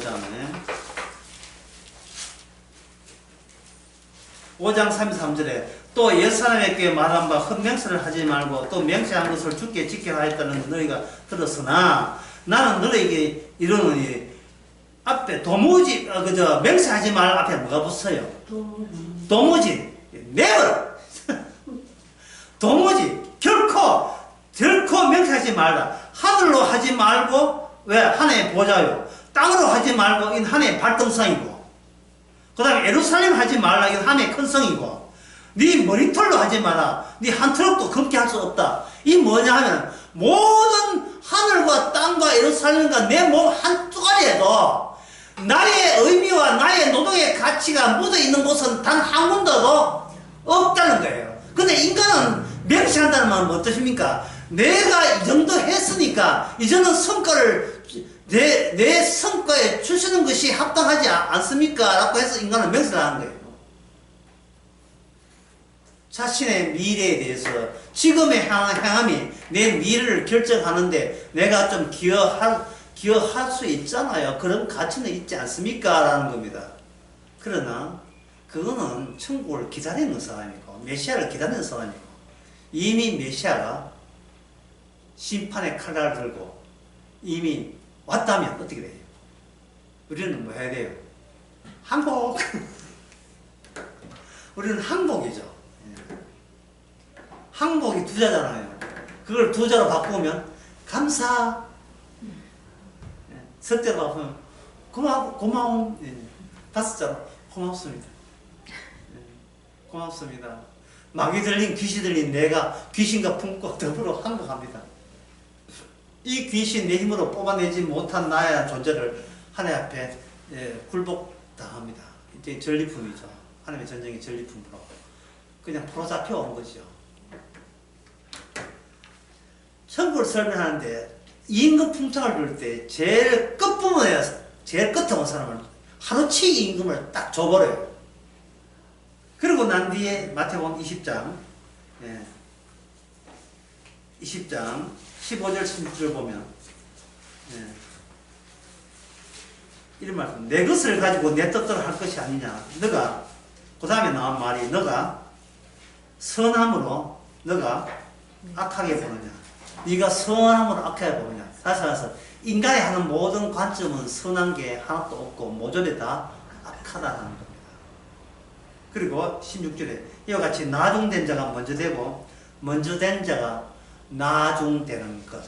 5장 33절에 또 옛사람에게 말한 바 헛맹세를 하지 말고 또 맹세한 것을 주께 지켜야 하였다는 너희가 들었으나 나는 너희에게 이러노니 앞에 도무지 맹세하지 말 앞에 뭐가 붙어요? 도무지 never 도무지 결코 맹세하지 말라. 하늘로 하지 말고 왜? 하나의 보좌요. 땅으로 하지 말고 이건 하나의 발등성이고 그 다음에 예루살렘 하지 말라. 이건 하나의 큰 성이고 네 머리털로 하지 마라. 네 한 트럭도 검게 할 수 없다. 이 뭐냐 하면 모든 하늘과 땅과 예루살렘과 내 몸 한 뚜가리에도 나의 의미와 나의 노동의 가치가 묻어있는 곳은 단 한 군데도 없다는 거예요. 근데 인간은 맹세한다는 말은 뭐 뜻입니까? 내가 이 정도 했으니까 이제는 성과를 내 성과에 주시는 것이 합당하지 않습니까? 라고 해서 인간은 맹세를 하는 거예요. 자신의 미래에 대해서 지금의 행함이 내 미래를 결정하는데 내가 좀 기여할 수 있잖아요. 그런 가치는 있지 않습니까? 라는 겁니다. 그러나 그거는 천국을 기다리는 사람이고 메시아를 기다리는 사람이고 이미 메시아가 심판의 칼날을 들고 이미 왔다면 어떻게 돼요? 우리는 뭐 해야 돼요? 항복! 우리는 항복이죠. 항복이 두자잖아요. 그걸 두자로 바꾸면 감사, 석자로 바꾸면 고마움, 다섯자로 고맙습니다. 고맙습니다. 마귀 들린 귀신 들린 내가 귀신과 품고 더불어 항복합니다. 이 귀신 내 힘으로 뽑아내지 못한 나의 존재를 하나님 앞에 굴복당합니다. 이제 전리품이죠. 하나님의 전쟁의 전리품으로 그냥 풀어잡혀 온 거죠. 천국을 설명하는데 임금 품삯을 줄 때 제일 끝부분에 제일 끝에 온 사람을 하루치 임금을 딱 줘버려요. 그리고 난 뒤에 마태복음 20장 15절 16절 보면 이런 말씀, 내 것을 가지고 내 뜻대로 할 것이 아니냐. 너가 그 다음에 나온 말이 너가 선함으로 너가 악하게 보느냐. 네가 선함으로 악하게 보느냐. 다시 말해서 인간이 하는 모든 관점은 선한 게 하나도 없고 모조리 다 악하다는 겁니다. 그리고 16절에 이와 같이 나중된 자가 먼저 되고 먼저 된 자가 나중되는 것.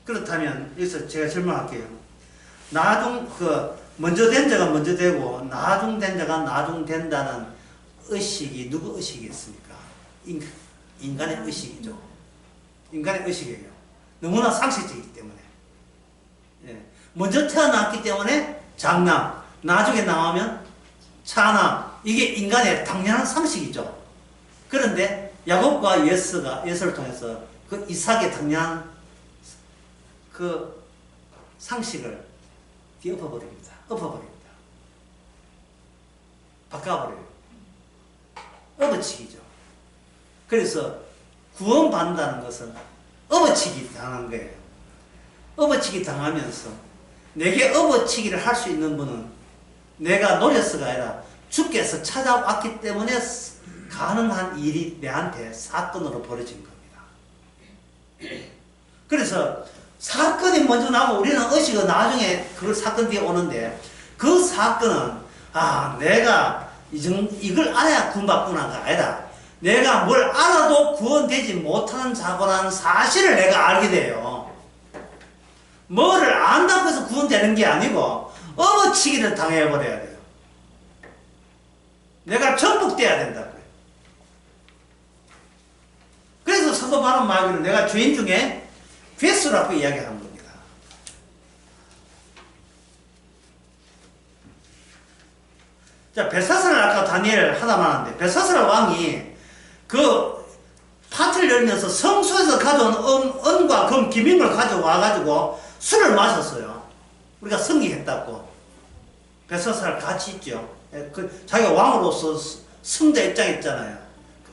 그렇다면 여기서 제가 질문할게요. 먼저 된 자가 먼저 되고 나중된 자가 나중된다는 의식이 누구 의식이겠습니까? 인간의 의식이죠. 인간의 의식이에요. 너무나 상식적이기 때문에. 먼저 태어났기 때문에 장남, 나중에 나오면 차남. 이게 인간의 당연한 상식이죠. 그런데 야곱과 예서를 통해서 그 이삭의 당연한 그 상식을 엎어버립니다. 바꿔버려요. 업어치기죠. 그래서 구원받는다는 것은 업어치기 당한 거예요. 업어치기 당하면서 내게 업어치기를 할 수 있는 분은 내가 노려서가 아니라 주께서 찾아왔기 때문에 가능한 일이 내한테 사건으로 벌어진 겁니다. 그래서 사건이 먼저 나고 우리는 의식은 나중에 그 사건 뒤에 오는데 그 사건은 내가 이걸 알아야 구원받구나가 아니라 내가 뭘 알아도 구원되지 못하는 사고라는 사실을 내가 알게 돼요. 뭐를 안다고 해서 구원되는 게 아니고 업어치기를 당해버려야 돼요. 내가 전복돼야 된다고요. 그래서 사도 바울 말하기로 내가 죄인 중에 괴수라고 이야기하는 겁니다. 자, 벨사살 아까 다니엘 하다 말았는데 벨사살 왕이 그 파티를 열면서 성소에서 가져온 은과 금 기민을 가져와가지고 술을 마셨어요. 우리가 승리했다고. 벨사살 같이 있죠. 자기가 왕으로서 승자 입장했잖아요.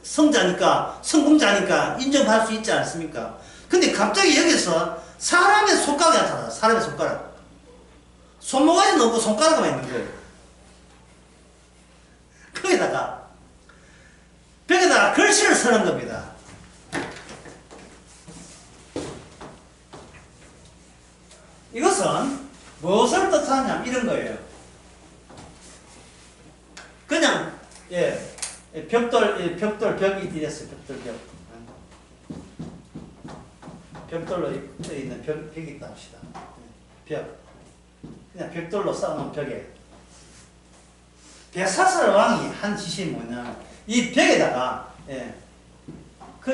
성자니까, 성공자니까 인정할 수 있지 않습니까? 근데 갑자기 여기서 사람의 손가락이 나타나요. 사람의 손가락. 손모가지는 없고 손가락만 있는 거예요. 거기다가 벽에다가 글씨를 쓰는 겁니다. 이것은 무엇을 뜻하냐면 이런 거예요. 그냥 벽이 되었어요. 벽돌로 있는 벽이 있다 합시다. 그냥 벽돌로 쌓아놓은 벽에 벨사살 왕이 한 짓이 뭐냐면 이 벽에다가 그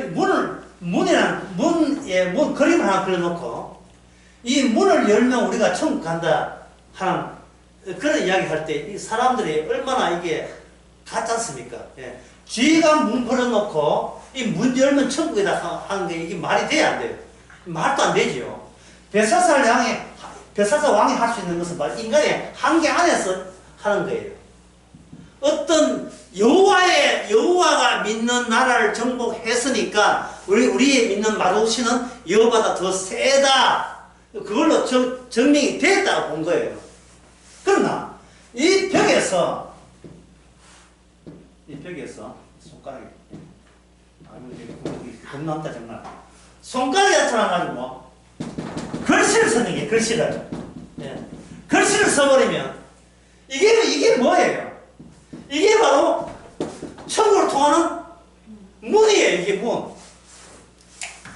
문 그림을 하나 그려놓고 이 문을 열면 우리가 천국 간다 하는 그런 이야기 할 때 이 사람들이 얼마나 이게 같지 않습니까? 쥐가 문 걸어놓고 이 문 열면 천국이다 하는 게 이게 말이 돼야 안 돼요. 말도 안 되지요. 벨사살 왕이 할 수 있는 것은 바로 인간의 한계 안에서 하는 거예요. 어떤 여호와가 믿는 나라를 정복했으니까 우리의 믿는 마루시는 여호와보다 더 세다. 그걸로 증명이 됐다고 본 거예요. 그러나 이 벽에서 손가락이 겁난다 정말. 손가락이 나타나가지고 글씨를 쓰는 게 글씨를 써버리면 이게 뭐예요? 이게 바로 천국을 통하는 문이에요. 이게 문.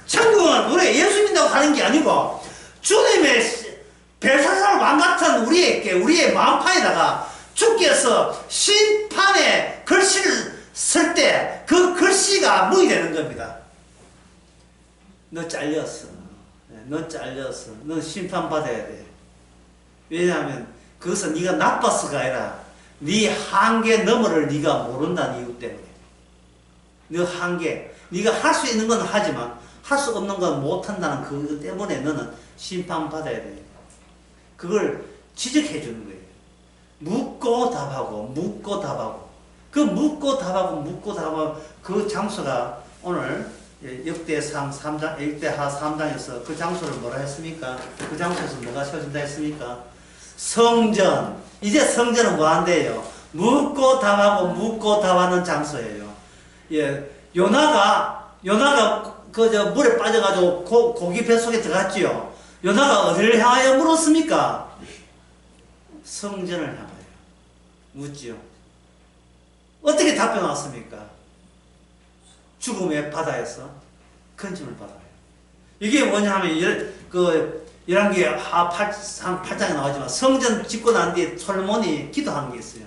천국은 우리 예수 믿는다고 가는 게 아니고 주님의 벨사살 왕 같은 우리의 마음판에다가 주께서 심판의 글씨를 쓸 때 그 글씨가 문이 되는 겁니다. 너 잘렸어. 너 심판받아야 돼. 왜냐하면 그것은 네가 나빴어가 아니라 네 한계 너머를 네가 모른다는 이유 때문에. 너 한계. 네가 할 수 있는 건 하지만 할 수 없는 건 못한다는 그것 때문에 너는 심판받아야 돼. 그걸 지적해 주는 거예요. 묻고 답하고 그 묻고 답하고 그 장소가 오늘 역대하 3장에서 그 장소를 뭐라 했습니까? 그 장소에서 뭐가 세워진다 했습니까? 성전. 이제 성전은 뭐 한대요? 묻고 답하는 장소예요. 요나가 물에 빠져가지고 고기 뱃속에 들어갔지요. 요나가 어디를 향하여 물었습니까? 성전을 향하여 묻지요. 어떻게 답변 왔습니까? 죽음의 바다에서 건짐을 받아요. 이게 뭐냐 하면 열왕기 8장에 나오지만 성전 짓고 난 뒤에 솔로몬이 기도하는 게 있어요.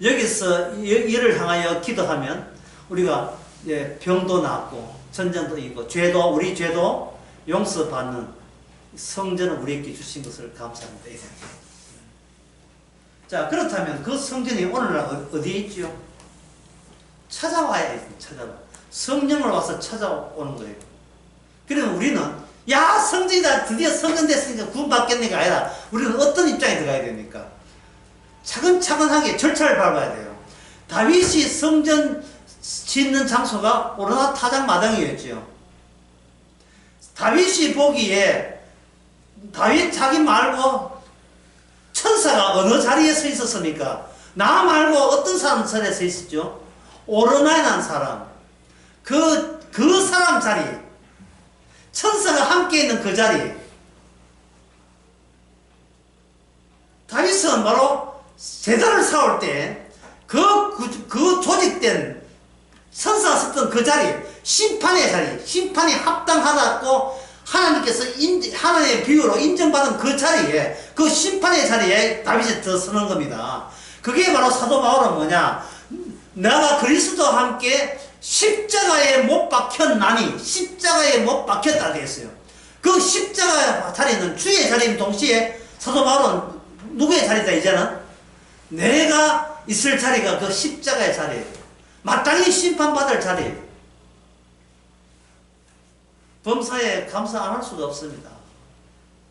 여기서 이를 향하여 기도하면 우리가 병도 낫고 전쟁도 이기고 우리 죄도 용서받는 성전을 우리에게 주신 것을 감사합니다. 자, 그렇다면 그 성전이 오늘날 어디에 있죠? 찾아와야 해요. 성령을 와서 찾아오는 거예요. 그러면 우리는 성전이다. 드디어 성전 됐으니까 구원받겠네가 아니라 우리는 어떤 입장에 들어가야 됩니까? 차근차근하게 절차를 밟아야 돼요. 다윗이 성전 짓는 장소가 오르나 타작 마당이었죠. 다윗이 보기에 다윗 자기 말고 천사가 어느 자리에 서 있었습니까? 나 말고 어떤 사람 자리에 서 있었죠? 오르나이라는 사람. 그 사람 자리. 천사가 함께 있는 그 자리. 다윗은 바로 제단을 세울 때 그 조직된 선사가 섰던 그 자리, 심판의 자리, 심판이 합당하다고 하나님께서 하나님의 비유로 인정받은 그 자리에, 그 심판의 자리에 다윗이 들어서는 겁니다. 그게 바로 사도 바울은 뭐냐? 내가 그리스도와 함께 십자가에 못 박혔나니, 십자가에 못 박혔다 되었어요. 그 십자가 자리는 주의 자리인 동시에 사도 바울은 누구의 자리다 이제는? 내가 있을 자리가 그 십자가의 자리예요. 마땅히 심판받을 자리예요. 범사에 감사 안 할 수가 없습니다.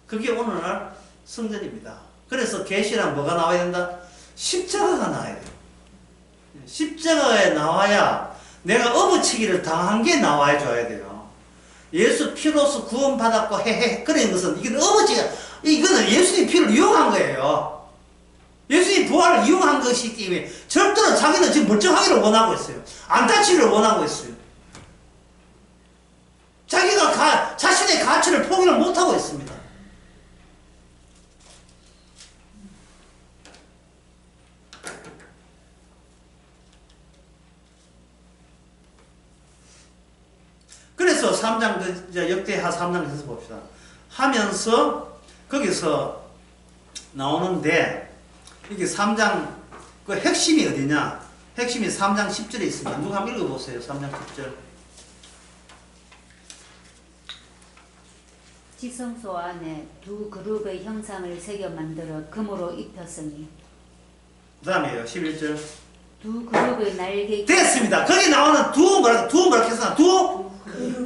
그게 오늘날 성전입니다. 그래서 계시란 뭐가 나와야 된다? 십자가가 나와야 돼요. 십자가에 나와야 내가 업어치기를 당한 게 나와야 줘야 돼요. 예수 피로서 구원받았고 헤헤 그런 것은 이거는 예수님 피를 이용한 거예요. 예수님 부활을 이용한 것이기 때문에 절대로 자기는 지금 멀쩡하기를 원하고 있어요. 안 다치기를 원하고 있어요. 자기가 자신의 가치를 포기를 못하고 있습니다. 그래서 3장, 역대하 3장에서 봅시다. 하면서, 거기서 나오는데, 이게 3장, 그 핵심이 어디냐? 핵심이 3장 10절에 있습니다. 누가 한번 읽어보세요. 3장 10절.
지성소 안에 두 그룹의 형상을 새겨 만들어 금으로 입혔으니.
그 다음에요. 11절.
두 그룹의 날개.
됐습니다. 거기 나오는 두 뭐라 했으나 두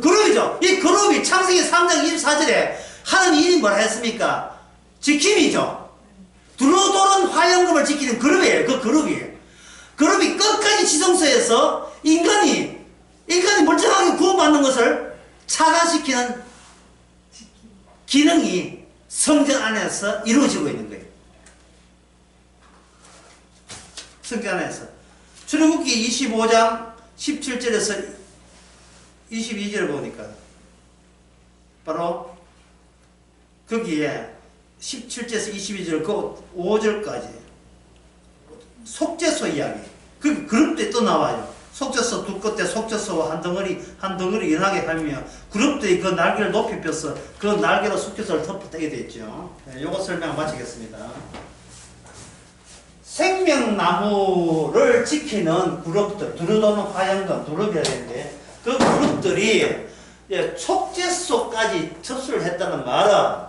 그룹이죠. 이 그룹이 창세기 3장 24절에 하는 일이 뭐라 했습니까? 지킴이죠. 두루도는 화영금을 지키는 그룹이에요. 그 그룹이에요. 그룹이 끝까지 지성소에서 인간이 멀쩡하게 구원받는 것을 차단시키는 기능이 성전 안에서 이루어지고 있는 거예요. 성전 안에서. 출애굽기 25장 17절에서 22절을 보니까 바로 거기에 17절에서 22절 그 5절까지 속죄소 이야기. 그 그룹도 또 나와요. 속죄소 두 끝에 속죄소와 한 덩어리 연하게 하며 그룹들이 그 날개를 높이 펴서 그 날개로 속죄소를 덮어떼게 되죠. 네, 요거 설명 마치겠습니다. 생명나무를 지키는 그룹들, 두루도는 화양금, 두릅이라 되는데 그 그룹들이 속죄소까지 접수를 했다는 말은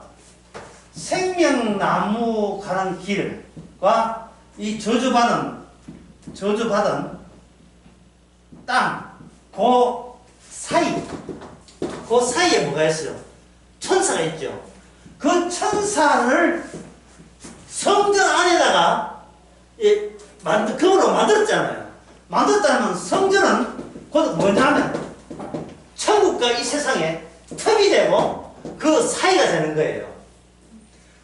생명나무 가는 길과 이 저주받은 땅, 그 사이에 뭐가 있어요? 천사가 있죠. 그 천사를 성전 안에다가 금으로 만들었잖아요. 만들었다면 성전은 곧 뭐냐면 천국과 이 세상에 틈이 되고 그 사이가 되는 거예요.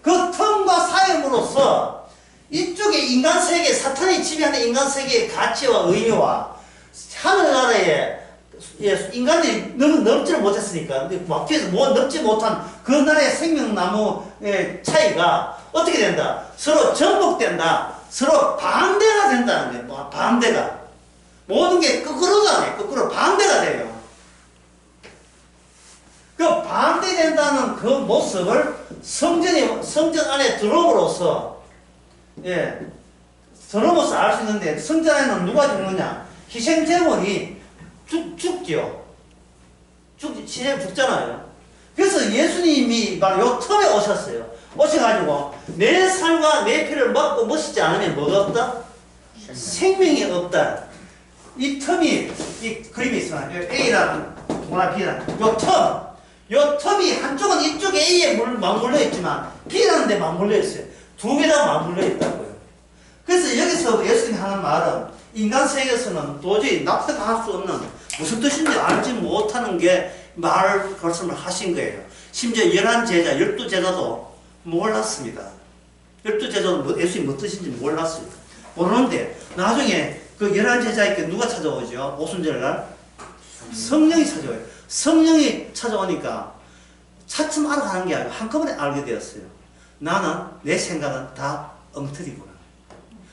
그 틈과 사이로서 이쪽에 인간 세계, 사탄이 지배하는 인간 세계의 가치와 의미와 하늘나라에 인간들이 넘지를 못했으니까 막혀서 넘지 못한 그 나라의 생명나무의 차이가 어떻게 된다? 서로 전복된다. 서로 반대가 된다는 거예요. 반대가. 모든 게 거꾸로가 아니에요. 거꾸로 반대가 돼요. 그 반대된다는 그 모습을 성전 안에 들어옴으로써 들어오면서 알 수 있는데 성전 안에는 누가 죽느냐? 희생제물이 죽죠. 죽잖아요. 그래서 예수님이 바로 요 틈에 오셨어요. 오셔가지고 내 살과 내 피를 먹고 마시지 않으면 뭐가 없다? 생명이 없다. 이 틈이, 이 그림이 있어요. A라는 동그란 B라는 요 틈이 한쪽은 이쪽에 A에 맞물려 있지만 B라는 데 맞물려 있어요. 두 개 다 맞물려 있다고요. 그래서 여기서 예수님이 하는 말은 인간 세계에서는 도저히 납득할 수 없는 무슨 뜻인지 알지 못하는 게 말씀을 하신 거예요. 심지어 11제자, 12제자도 몰랐습니다. 12제자도 예수님이 뭐 뜻인지 몰랐어요. 모르는데 나중에 그 11제자에게 누가 찾아오죠? 오순절날? 성령이 찾아와요. 성령이 찾아오니까 차츰 알아가는 게 아니고 한꺼번에 알게 되었어요. 나는 내 생각은 다 엉터리구나.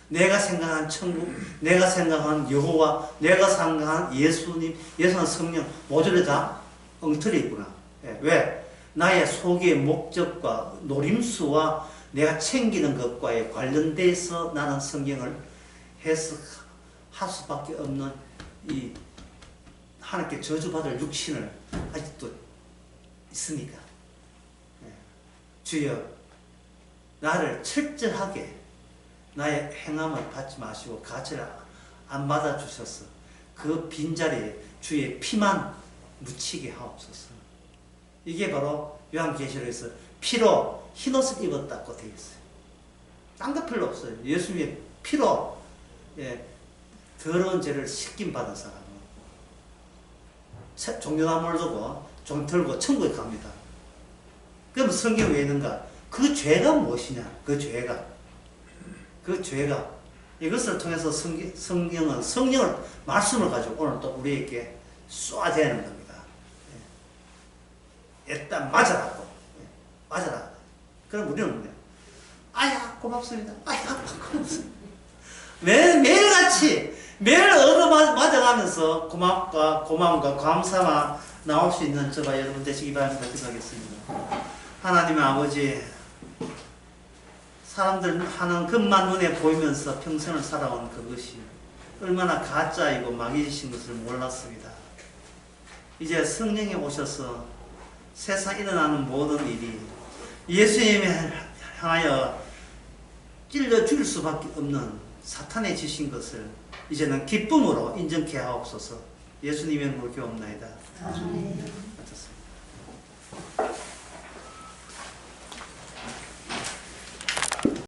내가 생각한 천국, 내가 생각한 여호와, 내가 생각한 예수님, 예수는 성령 모두를 다 엉터리 있구나. 예, 왜? 나의 속의 목적과 노림수와 내가 챙기는 것과에 관련돼서 나는 성경을 해석할 수밖에 없는 이 하나님께 저주받을 육신을 아직도 있으니까. 예. 주여 나를 철저하게 나의 행함을 받지 마시고 가치를 안 받아주셔서 그 빈자리에 주의 피만 묻히게 하옵소서. 이게 바로 요한계시록에서 피로 흰옷을 입었다고 되어 있어요. 딴 거 필요 없어요. 예수님의 피로 더러운 죄를 씻김 받은 사람은 종려나무를 두고 좀 들고 천국에 갑니다. 그럼 성경 왜 있는가? 그 죄가 무엇이냐? 그 죄가 이것을 통해서 성경은 성령을 말씀을 가지고 오늘 또 우리에게 쏘아대는 겁니다. 일단 맞아라고. 맞아라. 그럼 우리는 뭐냐? 아야 고맙습니다. 아야 고맙습니다. 매일같이 매일 얻어 맞아가면서 고마움과 감사가 나올 수 있는 저와 여러분 되시기 바랍니다. 기도하겠습니다. 하나님의 아버지, 사람들 하는 것만 눈에 보이면서 평생을 살아온 그것이 얼마나 가짜이고 마귀이신 것을 몰랐습니다. 이제 성령이 오셔서 세상에 일어나는 모든 일이 예수님에 향하여 찔러 죽일 수밖에 없는 사탄의 짓인 것을 이제는 기쁨으로 인정케 하옵소서. 예수님의 이름으로 기도합나이다.
아멘.
마쳤습니다.